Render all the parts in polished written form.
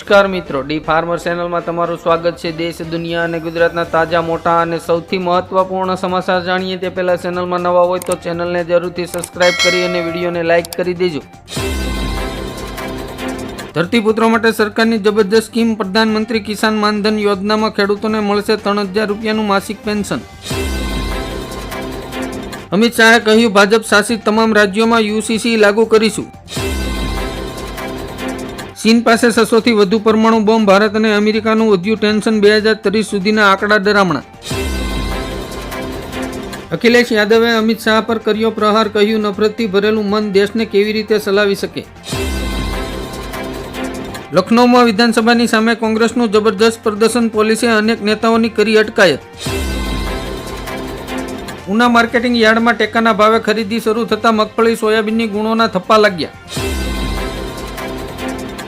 નમસ્કાર મિત્રો, D farmer ચેનલમાં તમારું સ્વાગત છે। દેશ, દુનિયા અને ગુજરાતના તાજા, મોટા અને સૌથી મહત્વપૂર્ણ સમાચાર જાણીએ તે પહેલા ચેનલમાં નવા હોય તો ચેનલને જરૂરથી સબસ્ક્રાઇબ કરી અને વિડીયોને લાઇક કરી દેજો। ધરતીપુત્રો માટે સરકારની જબરદસ્ત સ્કીમ, પ્રધાનમંત્રી કિસાન માનધન યોજનામાં ખેડૂતોને મળશે 3000 રૂપિયાનું માસિક પેન્શન। અમિત શાહે કહ્યું, ભાજપ શાસિત તમામ રાજ્યોમાં યુસીસી લાગુ કરીશું। ચીન પાસે 600 થી વધુ પરમાણુ બોમ્બ, ભારત અને અમેરિકાનું વધ્યું ટેન્શન, 2030 સુધીના આંકડા ડરામણા। અખિલેશ યાદવે અમિત શાહ પર કર્યો પ્રહાર, કહ્યું નફરતથી ભરેલું મન દેશને કેવી રીતે ચલાવી શકે। લખનૌમાં વિધાનસભાની સામે કોંગ્રેસનું જબરદસ્ત પ્રદર્શન, પોલીસે અનેક નેતાઓની કરી અટકાયત। ઉના માર્કેટિંગ યાર્ડમાં ટેકાના ભાવે ખરીદી શરૂ થતાં મગફળી, સોયાબીનની ગુણોના થપ્પા લાગ્યા।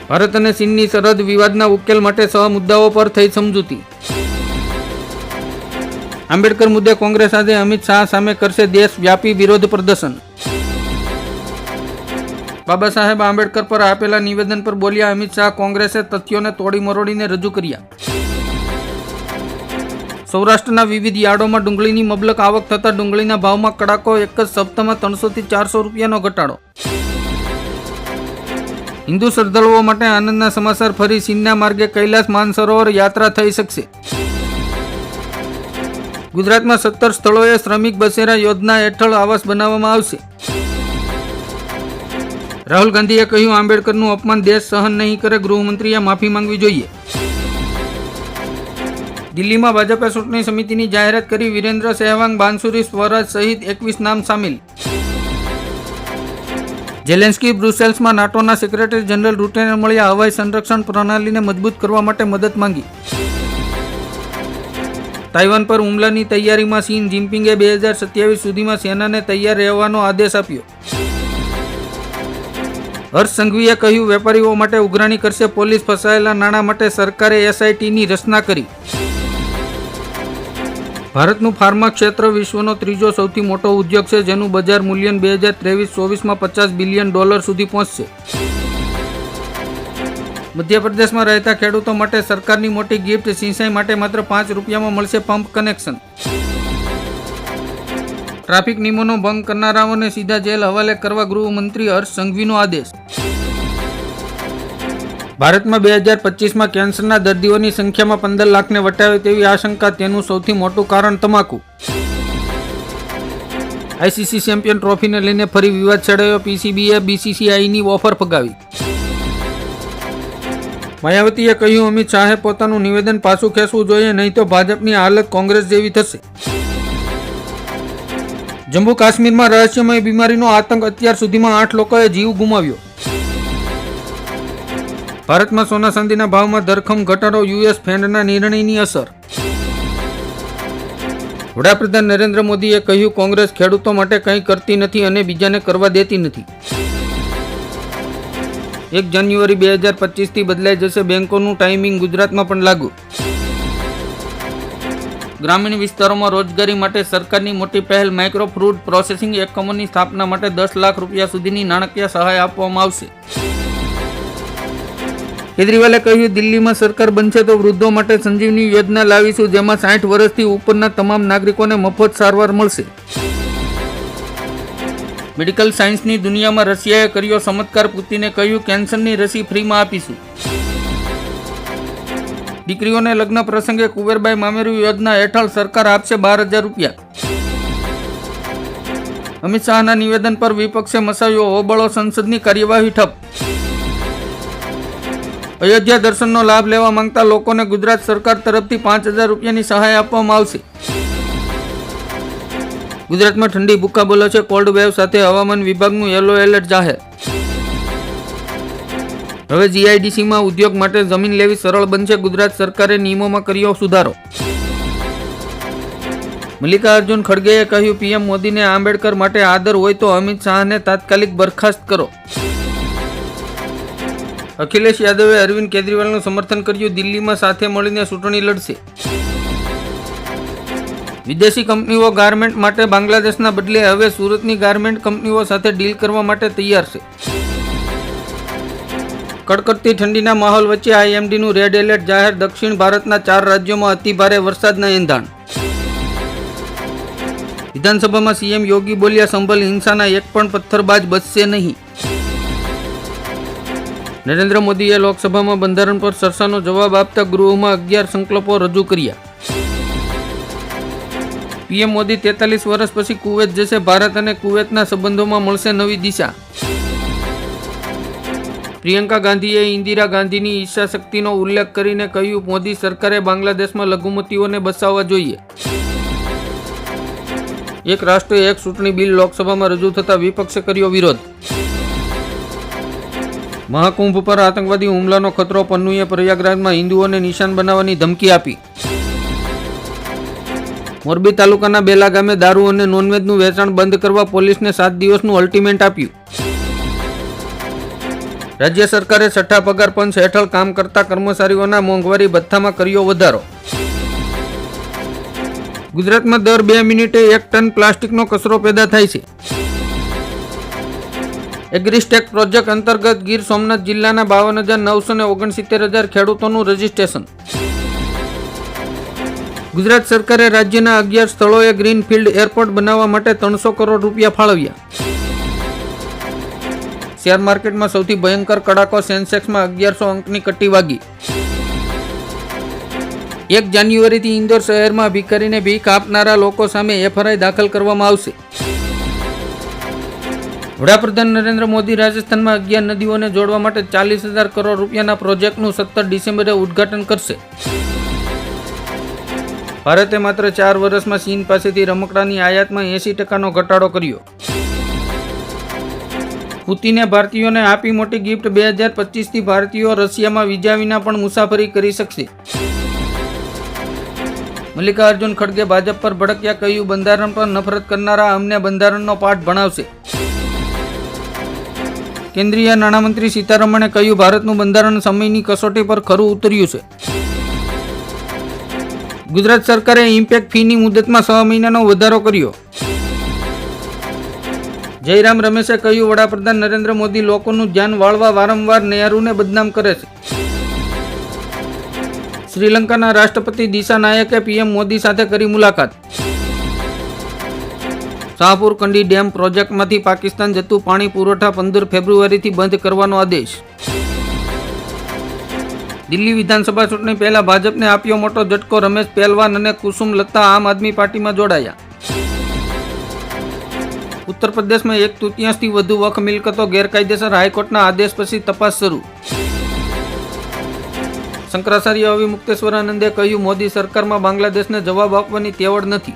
ભારત અને ચીનની સરહદ વિવાદના ઉકેલ માટે 6 મુદ્દાઓ પર થઈ સમજૂતી। આંબેડકર મુદ્દે કોંગ્રેસ આજે અમિત શાહ સામે કરશે દેશવ્યાપી વિરોધ પ્રદર્શન। બાબા સાહેબ આંબેડકર પર આપેલા નિવેદન પર બોલ્યા અમિત શાહ, કોંગ્રેસે તથ્યોને તોડી મરોડીને રજૂ કર્યા। સૌરાષ્ટ્રના વિવિધ યાર્ડોમાં ડુંગળીની મબલક આવક થતાં ડુંગળીના ભાવમાં કડાકો, એક જ સપ્તાહમાં 300 થી 400 રૂપિયાનો ઘટાડો। હિન્દુ શ્રદ્ધાળુઓ માટે આનંદના સમાચાર, ફરી ચીનના માર્ગે કૈલાસ માનસરોવર યાત્રા થઈ શકશે। ગુજરાતમાં 17 સ્થળોએ શ્રમિક બસેરા યોજના હેઠળ આવાસ બનાવવામાં આવશે। રાહુલ ગાંધીએ કહ્યું, આંબેડકરનું અપમાન દેશ સહન નહીં કરે, ગૃહમંત્રીએ માફી માંગવી જોઈએ। દિલ્હીમાં ભાજપે ચૂંટણી સમિતિની જાહેરાત કરી, વિરેન્દ્ર સહેવાગ, બાંસુરી, સ્વરાજ સહિત 21 નામ સામેલ। ઝેલેન્સ્કી બ્રુસેલ્સમાં નાટોના સેક્રેટરી જનરલ રૂટેને મળ્યા, હવાઈ સંરક્ષણ પ્રણાલીને મજબૂત કરવા માટે મદદ માંગી। તાઇવાન પર હુમલાની તૈયારીમાં ચીન, જિનપિંગે 2027 સુધીમાં સેનાને તૈયાર રહેવાનો આદેશ આપ્યો। હર્ષ સંઘવીએ કહ્યું, વેપારીઓ માટે ઉઘરાણી કરશે પોલીસ, ફસાયેલા નાણાં માટે સરકારે એસઆઈટીની રચના કરી। ભારતનું ફાર્મા ક્ષેત્ર વિશ્વનો ત્રીજો સૌથી મોટો ઉદ્યોગ છે, જેનું બજાર મૂલ્ય 2023-24માં $50 બિલિયન સુધી પહોંચશે। મધ્યપ્રદેશમાં રહેતા ખેડૂતો માટે સરકારની મોટી ગિફ્ટ, સિંચાઈ માટે માત્ર 5 રૂપિયામાં મળશે પંપ કનેક્શન। ટ્રાફિક નિયમોનો ભંગ કરનારાઓને સીધા જેલ હવાલે કરવા ગૃહમંત્રી હર્ષ સંઘવીનો આદેશ। ભારતમાં 2025માં કેન્સરના દર્દીઓની સંખ્યામાં 15 લાખને વટાવે તેવી આશંકા, તેનું સૌથી મોટું કારણ તમાકુ। આઈસીસી ચેમ્પિયન ટ્રોફીને લઈને ફરી વિવાદ છેડાયો, પીસીબીએ બીસીસીઆઈની ઓફર ફગાવી। માયાવતીએ કહ્યું, અમિત શાહે પોતાનું નિવેદન પાછું ખેંચવું જોઈએ, નહીં તો ભાજપની હાલત કોંગ્રેસ જેવી થશે। જમ્મુ કાશ્મીરમાં રહસ્યમય બીમારીનો આતંક, અત્યાર સુધીમાં 8 લોકોએ જીવ ગુમાવ્યો। ભારતમાં સોના ચાંદીના ભાવમાં ધરખમ ઘટાડો, યુએસ ફેડના નિર્ણયની અસર। વડાપ્રધાન નરેન્દ્ર મોદીએ કહ્યું, કોંગ્રેસ ખેડૂતો માટે કંઈ કરતી નથી અને બીજાને કરવા દેતી નથી। 1 જાન્યુઆરી 2025 થી બદલાઈ જશે બેંકોનું ટાઈમિંગ, ગુજરાતમાં પણ લાગુ। ગ્રામીણ વિસ્તારોમાં રોજગારી માટે સરકારની મોટી પહેલ, માઇક્રો ફૂડ પ્રોસેસિંગ એકમોની સ્થાપના માટે 10 લાખ રૂપિયા સુધીની નાણાકીય સહાય આપવામાં આવશે। કેજરીવાલે કહ્યું, દિલ્હીમાં સરકાર બનશે તો વૃદ્ધો માટે સંજીવની યોજના લાવીશું, જેમાં 60 વર્ષથી ઉપરના તમામ નાગરિકોને મફત સારવાર મળશે। મેડિકલ સાયન્સની દુનિયામાં રશિયાએ કર્યો ચમત્કાર, પુતિને કહ્યું, કેન્સરની રસી ફ્રીમાં આપીશું। દીકરીઓને લગ્ન પ્રસંગે કુંવરબાઈ મામેરુ યોજના હેઠળ સરકાર આપશે 12,000 રૂપિયા। અમિત શાહના નિવેદન પર વિપક્ષે મચાવ્યો હોબાળો, સંસદની કાર્યવાહી ઠપ। અયોધ્યા દર્શનનો લાભ લેવા માંગતા લોકોને ગુજરાત સરકાર તરફથી 5,000 રૂપિયાની સહાય આપવામાં આવશે। ગુજરાતમાં ઠંડી ભૂક્કા બોલે છે, કોલ્ડ વેવ સાથે હવામાન વિભાગનું યલો એલર્ટ જાહેર। હવે જીઆઈડીસીમાં ઉદ્યોગ માટે જમીન લેવી સરળ બનશે, ગુજરાત સરકારે નિયમોમાં કર્યો સુધારો। મલ્લિકાર્જુન ખડગેએ કહ્યું, પીએમ મોદીને આંબેડકર માટે આદર હોય તો અમિત શાહને તાત્કાલિક બરખાસ્ત કરો। અખિલેશ યાદવે અરવિંદ કેજરીવાલનું સમર્થન કર્યું, દિલ્હીમાં સાથે મળીને ચૂંટણી લડશે। વિદેશી કંપનીઓ ગાર્મેન્ટ માટે બાંગ્લાદેશના બદલે હવે સુરતની ગાર્મેન્ટ કંપનીઓ સાથે ડીલ કરવા માટે તૈયાર છે। કડકડતી ઠંડીના માહોલ વચ્ચે આઈએમડીનું રેડ એલર્ટ જાહેર. દક્ષિણ ભારતના 4 રાજ્યોમાં અતિભારે વરસાદના એંધાણ. વિધાનસભામાં સીએમ યોગી બોલ્યા, સંભલ હિંસાના એક પણ પથ્થરબાજ બચશે નહીં. નરેન્દ્ર મોદીએ લોકસભામાં બંધારણ પર ચર્ચાનો જવાબ આપતા ગૃહમાં 11 સંકલ્પો રજૂ કર્યા. પીએમ મોદી 43 વર્ષ પછી કુવૈત જશે. ભારત અને કુવૈતના સંબંધોમાં મળશે નવી દિશા. પ્રિયંકા ગાંધીએ ઇન્દિરા ગાંધીની ઈચ્છા શક્તિનો ઉલ્લેખ કરીને કહ્યું, મોદી સરકારે બાંગ્લાદેશમાં લઘુમતીઓને બચાવવા જોઈએ. એક રાષ્ટ્ર એક ચૂંટણી બિલ લોકસભામાં રજૂ થતા વિપક્ષે કર્યો વિરોધ. મહાકુંભ પર આતંકવાદી હુમલાનો ખતરો. પન્નુએ પ્રયાગરાજમાં હિન્દુઓને નિશાન બનાવવાની ધમકી આપી. મોરબી તાલુકાના બેલા ગામે દારૂ અને નોનવેજનું વેચાણ બંધ કરવા પોલીસને 7 દિવસનું અલ્ટિમેટ આપ્યું. રાજ્ય સરકારે 6ઠ્ઠા પગાર પંચ હેઠળ કામ કરતા કર્મચારીઓના મોંઘવારી ભથ્થામાં કર્યો વધારો. ગુજરાતમાં દર 2 મિનિટે 1 ટન પ્લાસ્ટિકનો કચરો પેદા થાય છે. એગ્રીસ્ટેક પ્રોજેક્ટ અંતર્ગત ગીર સોમનાથ જિલ્લાના 52,969 ખેડૂતોનું રજીસ્ટ્રેશન. ગુજરાત સરકારે રાજ્યના 11 સ્થળોએ ગ્રીનફિલ્ડ એરપોર્ટ બનાવવા માટે 300 કરોડ રૂપિયા ફાળવ્યા. શેર માર્કેટમાં સૌથી ભયંકર કડાકો. સેન્સેક્સમાં 1100 અંકની કટ્ટી વાગી. 1 જાન્યુઆરીથી ઇન્દોર શહેરમાં ભિખારીને ભીખ આપનારા લોકો સામે એફઆઈઆર દાખલ કરવામાં આવશે. વડાપ્રધાન નરેન્દ્ર મોદી રાજસ્થાનમાં 11 નદીઓને જોડવા માટે 40,000 કરોડ રૂપિયાના પ્રોજેક્ટનું 17 ડિસેમ્બરે ઉદ્ઘાટન કરશે. ભારતે માત્ર 4 વર્ષમાં ચીન પાસેથી રમકડાની આયાતમાં 80% ઘટાડો કર્યો. પુતિને ભારતીયોને આપી મોટી ગિફ્ટ. 2025થી ભારતીયો રશિયામાં વિઝા વિના પણ મુસાફરી કરી શકશે. મલ્લિકાર્જુન ખડગે ભાજપ પર ભડક્યા, કહ્યું, બંધારણ પર નફરત કરનારા અમને બંધારણનો પાઠ ભણાવશે. કેન્દ્રીય નાણામંત્રી સીતારમણે કહ્યું, ભારતનું બંધારણ સમયની કસોટી પર ખરું ઉતર્યું છે. ગુજરાત સરકારે ઇમ્પેક્ટ ફીની મુદતમાં 6 મહિનાનો વધારો કર્યો. જયરામ રમેશે કહ્યું, વડાપ્રધાન નરેન્દ્ર મોદી લોકોનું ધ્યાન વાળવા વારંવાર નહેરુને બદનામ કરે છે. શ્રીલંકાના રાષ્ટ્રપતિ દિશા નાયકે પીએમ મોદી સાથે કરી મુલાકાત. શાહપુર કંડી ડેમ પ્રોજેક્ટમાંથી પાકિસ્તાન જતું પાણી પુરવઠા 15 ફેબ્રુઆરીથી બંધ કરવાનો આદેશ. દિલ્હી વિધાનસભા ચૂંટણી પહેલા ભાજપને આપ્યો મોટો ઝટકો. રમેશ પહેલવાન અને કુસુમ લતા આમ આદમી પાર્ટીમાં જોડાયા. ઉત્તર પ્રદેશમાં 1/3થી વધુ વખ મિલકતો ગેરકાયદેસર. હાઈકોર્ટના આદેશ પછી તપાસ શરૂ. શંકરાચાર્ય અવિમુક્તેશ્વરાનંદે કહ્યું, મોદી સરકારમાં બાંગ્લાદેશને જવાબ આપવાની તેવડ નથી.